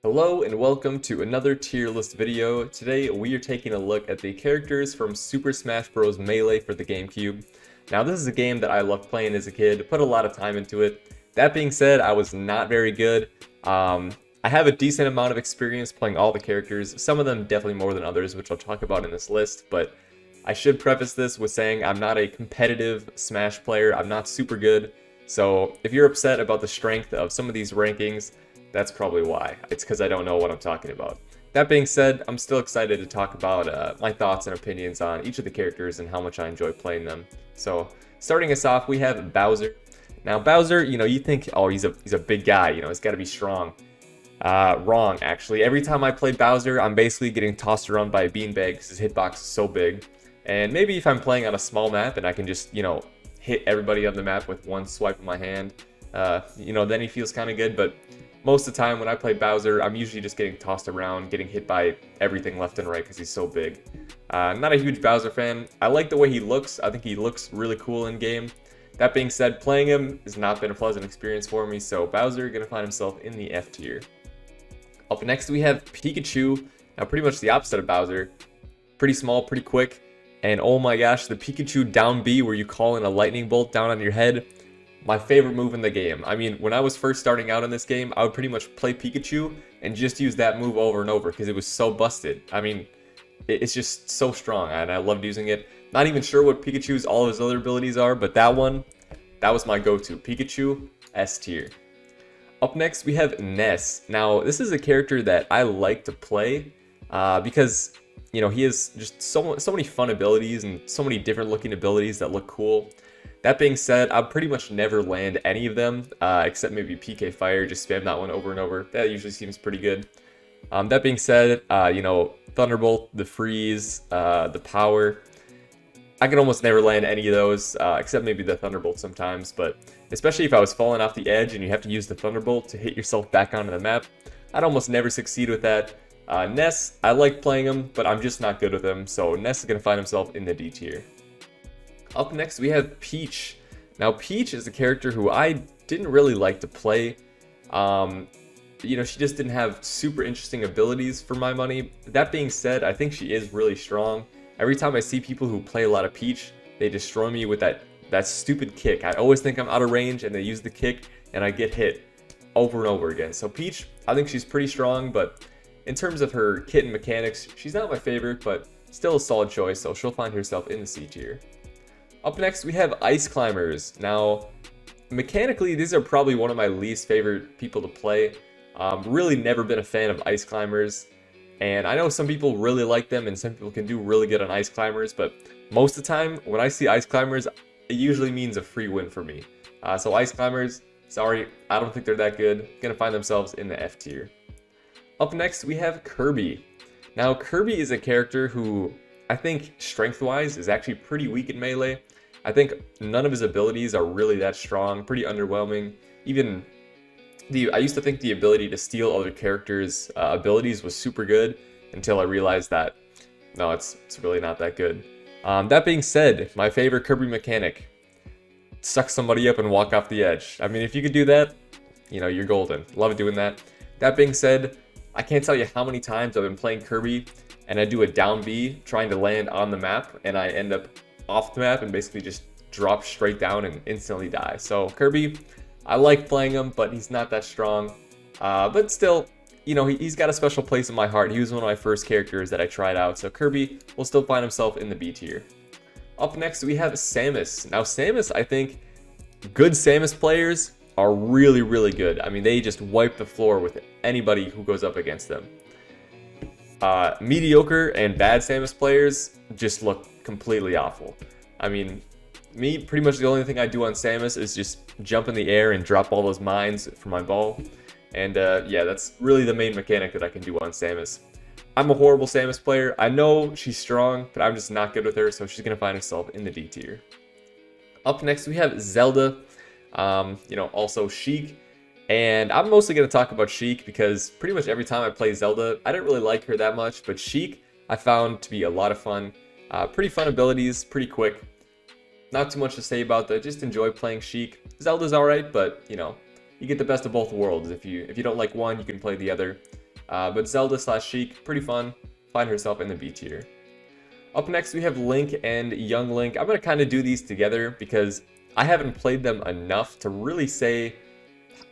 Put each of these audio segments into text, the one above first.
Hello and welcome to another tier list video. Today we are taking a look at the characters from Super Smash Bros. Melee for the GameCube. Now this is a game that I loved playing as a kid, put a lot of time into it. That being said, I was not very good. I have a decent amount of experience playing all the characters, some of them definitely more than others, which I'll talk about in this list, but I should preface this with saying I'm not a competitive Smash player, I'm not super good, so if you're upset about the strength of some of these rankings, that's probably why. It's because I don't know what I'm talking about. That being said, I'm still excited to talk about my thoughts and opinions on each of the characters and how much I enjoy playing them. So, starting us off, we have Bowser. Now, Bowser, you think, oh, he's a big guy, he's got to be strong. Wrong, actually. Every time I play Bowser, I'm basically getting tossed around by a beanbag because his hitbox is so big. And maybe if I'm playing on a small map and I can just, hit everybody on the map with one swipe of my hand, then he feels kind of good, but most of the time when I play Bowser, I'm usually just getting tossed around, getting hit by everything left and right because he's so big. I'm not a huge Bowser fan. I like the way he looks. I think he looks really cool in game. That being said, playing him has not been a pleasant experience for me, so Bowser gonna find himself in the F tier. Up next we have Pikachu. Now pretty much the opposite of Bowser. Pretty small, pretty quick, and oh my gosh, the Pikachu down B where you call in a lightning bolt down on your head. My favorite move in the game. I mean, when I was first starting out in this game, I would pretty much play Pikachu and just use that move over and over because it was so busted. I mean, it's just so strong and I loved using it. Not even sure what Pikachu's all of his other abilities are, but that was my go-to. Pikachu, S tier. Up next, we have Ness. Now, this is a character that I like to play because, he has just so many fun abilities and so many different looking abilities that look cool. That being said, I pretty much never land any of them, except maybe PK Fire, just spam that one over and over. That usually seems pretty good. That being said, Thunderbolt, the Freeze, the Power, I can almost never land any of those, except maybe the Thunderbolt sometimes, but especially if I was falling off the edge and you have to use the Thunderbolt to hit yourself back onto the map, I'd almost never succeed with that. Ness, I like playing him, but I'm just not good with him, so Ness is going to find himself in the D tier. Up next, we have Peach. Now, Peach is a character who I didn't really like to play. She just didn't have super interesting abilities for my money. That being said, I think she is really strong. Every time I see people who play a lot of Peach, they destroy me with that stupid kick. I always think I'm out of range, and they use the kick, and I get hit over and over again. So Peach, I think she's pretty strong, but in terms of her kit and mechanics, she's not my favorite, but still a solid choice, so she'll find herself in the C tier. Up next, we have Ice Climbers. Now, mechanically, these are probably one of my least favorite people to play. Really never been a fan of Ice Climbers. And I know some people really like them and some people can do really good on Ice Climbers, but most of the time, when I see Ice Climbers, it usually means a free win for me. So Ice Climbers, sorry, I don't think they're that good. Gonna find themselves in the F tier. Up next, we have Kirby. Now, Kirby is a character who I think strength-wise is actually pretty weak in Melee. I think none of his abilities are really that strong, pretty underwhelming. Even I used to think the ability to steal other characters' abilities was super good until I realized that, no, it's really not that good. That being said, my favorite Kirby mechanic, suck somebody up and walk off the edge. I mean, if you could do that, you're golden. Love doing that. That being said, I can't tell you how many times I've been playing Kirby and I do a down B trying to land on the map and I end up off the map and basically just drop straight down and instantly die. So Kirby, I like playing him, but he's not that strong. But still, he's got a special place in my heart. He was one of my first characters that I tried out, so Kirby will still find himself in the B tier. Up next, we have Samus. Now Samus, I think good Samus players are really, really good. I mean, they just wipe the floor with anybody who goes up against them. Mediocre and bad Samus players just look completely awful. I mean, pretty much the only thing I do on Samus is just jump in the air and drop all those mines for my ball. And yeah, that's really the main mechanic that I can do on Samus. I'm a horrible Samus player. I know she's strong, but I'm just not good with her, so she's going to find herself in the D tier. Up next, we have Zelda, also Sheik. And I'm mostly going to talk about Sheik because pretty much every time I play Zelda, I didn't really like her that much, but Sheik I found to be a lot of fun. Pretty fun abilities, pretty quick. Not too much to say about that, just enjoy playing Sheik. Zelda's alright, but you get the best of both worlds. If you don't like one, you can play the other. But Zelda slash Sheik, pretty fun. Find herself in the B tier. Up next, we have Link and Young Link. I'm going to kind of do these together because I haven't played them enough to really say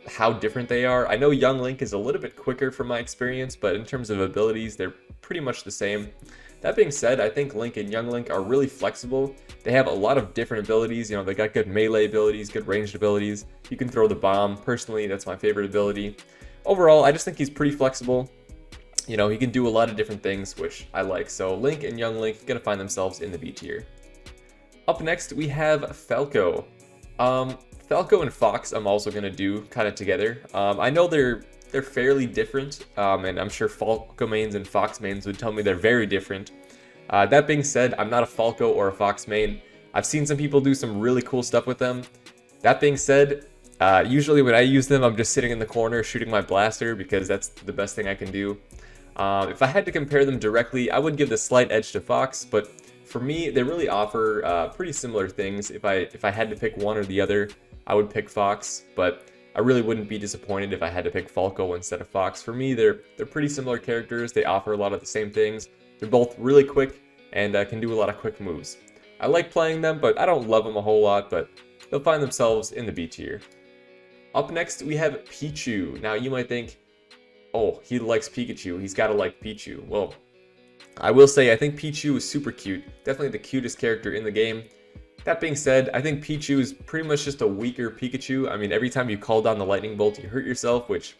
how different they are. I know Young Link is a little bit quicker from my experience, but in terms of abilities, they're pretty much the same. That being said, I think Link and Young Link are really flexible. They have a lot of different abilities. You know, they got good melee abilities, good ranged abilities. You can throw the bomb. Personally, that's my favorite ability. Overall, I just think he's pretty flexible. You know, he can do a lot of different things, which I like. So Link and Young Link are going to find themselves in the B tier. Up next, we have Falco. Falco and Fox I'm also going to do kind of together. I know they're fairly different, and I'm sure Falco mains and Fox mains would tell me they're very different. That being said, I'm not a Falco or a Fox main. I've seen some people do some really cool stuff with them. That being said, usually when I use them, I'm just sitting in the corner shooting my blaster because that's the best thing I can do. If I had to compare them directly, I would give the slight edge to Fox, but for me, they really offer pretty similar things. If I had to pick one or the other, I would pick Fox, but I really wouldn't be disappointed if I had to pick Falco instead of Fox. For me, they're pretty similar characters. They offer a lot of the same things. They're both really quick and can do a lot of quick moves. I like playing them, but I don't love them a whole lot, but they'll find themselves in the B tier. Up next, we have Pichu. Now, you might think, oh, he likes Pikachu. He's got to like Pichu. Well, I will say I think Pichu is super cute. Definitely the cutest character in the game. That being said, I think Pichu is pretty much just a weaker Pikachu. I mean, every time you call down the lightning bolt, you hurt yourself, which,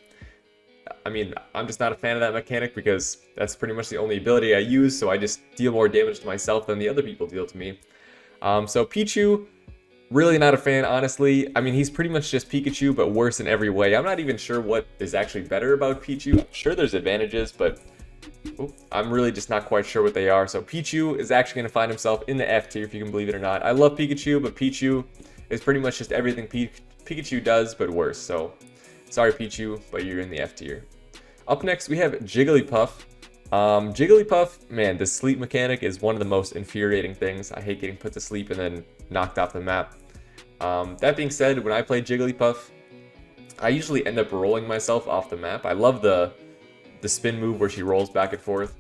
I mean, I'm just not a fan of that mechanic because that's pretty much the only ability I use, so I just deal more damage to myself than the other people deal to me. So Pichu, really not a fan, honestly. I mean, he's pretty much just Pikachu, but worse in every way. I'm not even sure what is actually better about Pichu. I'm sure there's advantages, but I'm really just not quite sure what they are. So Pichu is actually going to find himself in the F tier, if you can believe it or not. I love Pikachu, but Pichu is pretty much just everything Pikachu does, but worse. So sorry, Pichu, but you're in the F tier. Up next, we have Jigglypuff. Jigglypuff, man, the sleep mechanic is one of the most infuriating things. I hate getting put to sleep and then knocked off the map. That being said, when I play Jigglypuff, I usually end up rolling myself off the map. I love the spin move where she rolls back and forth.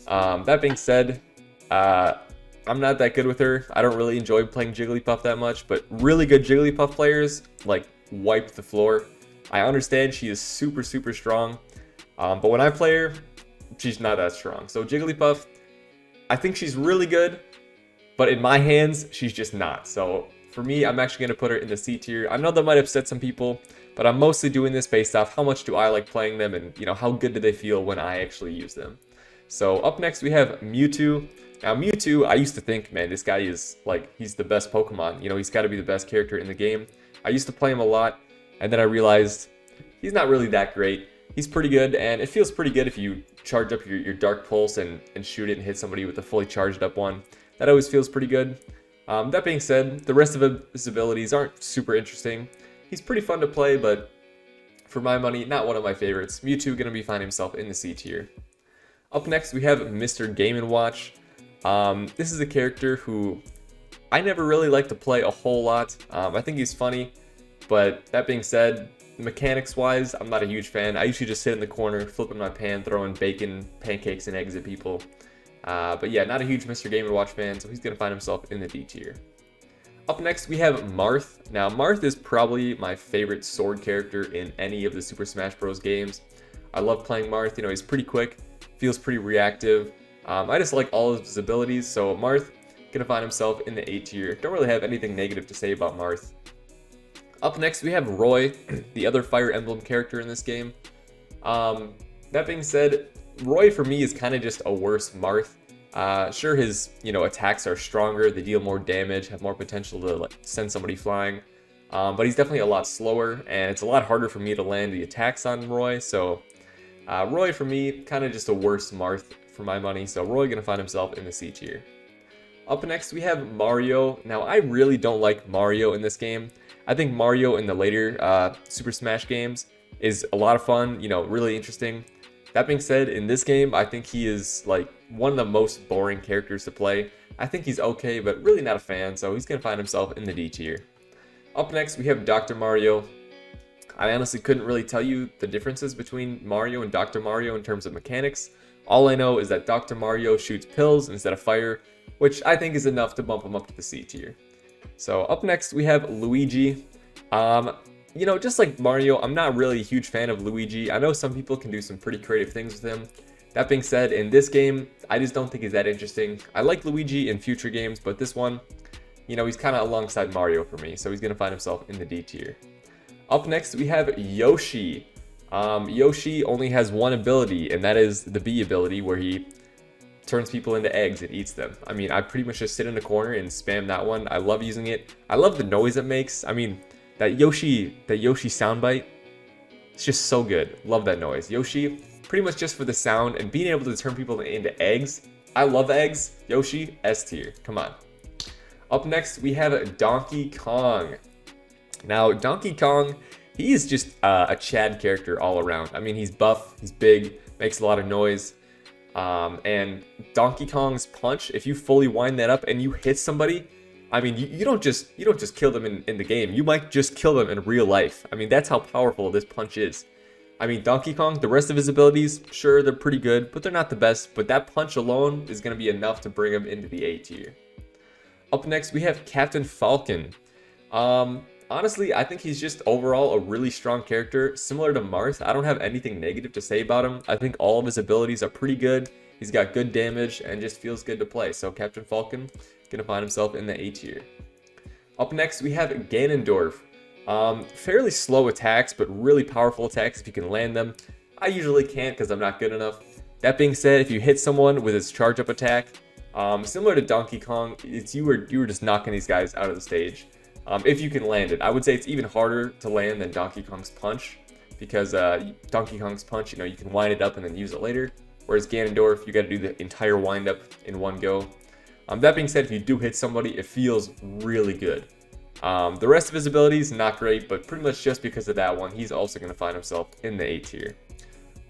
That being said, I'm not that good with her. I don't really enjoy playing Jigglypuff that much, but really good Jigglypuff players like wipe the floor. I understand she is super, super strong, but when I play her, she's not that strong. So Jigglypuff, I think she's really good, but in my hands, she's just not. So for me, I'm actually going to put her in the C tier. I know that might upset some people, but I'm mostly doing this based off how much do I like playing them and, you know, how good do they feel when I actually use them. So up next, we have Mewtwo. Now, Mewtwo, I used to think, man, this guy is, like, he's the best Pokemon. You know, he's got to be the best character in the game. I used to play him a lot, and then I realized he's not really that great. He's pretty good, and it feels pretty good if you charge up your Dark Pulse and shoot it and hit somebody with a fully charged up one. That always feels pretty good. That being said, the rest of his abilities aren't super interesting. He's pretty fun to play, but for my money, not one of my favorites. Mewtwo going to be finding himself in the C tier. Up next, we have Mr. Game & Watch. This is a character who I never really like to play a whole lot. I think he's funny, but that being said, mechanics-wise, I'm not a huge fan. I usually just sit in the corner, flipping my pan, throwing bacon, pancakes, and eggs at people. But yeah, not a huge Mr. Game & Watch fan, so he's going to find himself in the D tier. Up next, we have Marth. Now, Marth is probably my favorite sword character in any of the Super Smash Bros. Games. I love playing Marth. You know, he's pretty quick, feels pretty reactive. I just like all of his abilities, so Marth going to find himself in the A tier. Don't really have anything negative to say about Marth. Up next, we have Roy, the other Fire Emblem character in this game. That being said, Roy for me is kind of just a worse Marth. Sure, his attacks are stronger, they deal more damage, have more potential to send somebody flying, but he's definitely a lot slower, and it's a lot harder for me to land the attacks on Roy. So Roy for me, kind of just a worse Marth for my money. So Roy gonna find himself in the C tier. Up next, we have Mario. Now, I really don't like Mario in this game. I think Mario in the later Super Smash games is a lot of fun, really interesting. That being said, in this game, I think he is like one of the most boring characters to play. I think he's okay, but really not a fan, so he's going to find himself in the D tier. Up next, we have Dr. Mario. I honestly couldn't really tell you the differences between Mario and Dr. Mario in terms of mechanics. All I know is that Dr. Mario shoots pills instead of fire, which I think is enough to bump him up to the C tier. So up next we have Luigi. You know, just like Mario, I'm not really a huge fan of Luigi. I know some people can do some pretty creative things with him. That being said, in this game, I just don't think he's that interesting. I like Luigi in future games, but this one, you know, he's kind of alongside Mario for me, so he's going to find himself in the D tier. Up next, we have Yoshi. Yoshi only has one ability, and that is the B ability, where he turns people into eggs and eats them. I mean, I pretty much just sit in a corner and spam that one. I love using it. I love the noise it makes. I mean, that Yoshi soundbite, it's just so good. Love that noise. Yoshi, pretty much just for the sound and being able to turn people into eggs. I love eggs. Yoshi, S tier. Come on. Up next, we have Donkey Kong. Now, Donkey Kong, he's just a Chad character all around. I mean, he's buff, he's big, makes a lot of noise. And Donkey Kong's punch, if you fully wind that up and you hit somebody, I mean, you don't just kill them in the game. You might just kill them in real life. I mean, that's how powerful this punch is. I mean, Donkey Kong, the rest of his abilities, sure, they're pretty good, but they're not the best. But that punch alone is going to be enough to bring him into the A tier. Up next, we have Captain Falcon. Honestly, I think he's just overall a really strong character. Similar to Marth, I don't have anything negative to say about him. I think all of his abilities are pretty good. He's got good damage and just feels good to play. So Captain Falcon, gonna find himself in the A tier. Up next, we have Ganondorf. Fairly slow attacks, but really powerful attacks if you can land them. I usually can't because I'm not good enough. That being said, if you hit someone with his charge up attack, similar to Donkey Kong, you were just knocking these guys out of the stage. If you can land it. I would say it's even harder to land than Donkey Kong's punch, because Donkey Kong's punch, you know, you can wind it up and then use it later, whereas Ganondorf, you got to do the entire wind up in one go. That being said, if you do hit somebody, it feels really good. The rest of his abilities, not great, but pretty much just because of that one, he's also going to find himself in the A tier.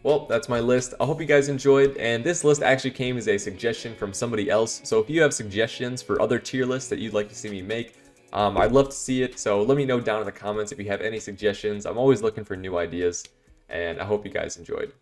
Well, that's my list. I hope you guys enjoyed, and this list actually came as a suggestion from somebody else, so if you have suggestions for other tier lists that you'd like to see me make, I'd love to see it, so let me know down in the comments if you have any suggestions. I'm always looking for new ideas, and I hope you guys enjoyed.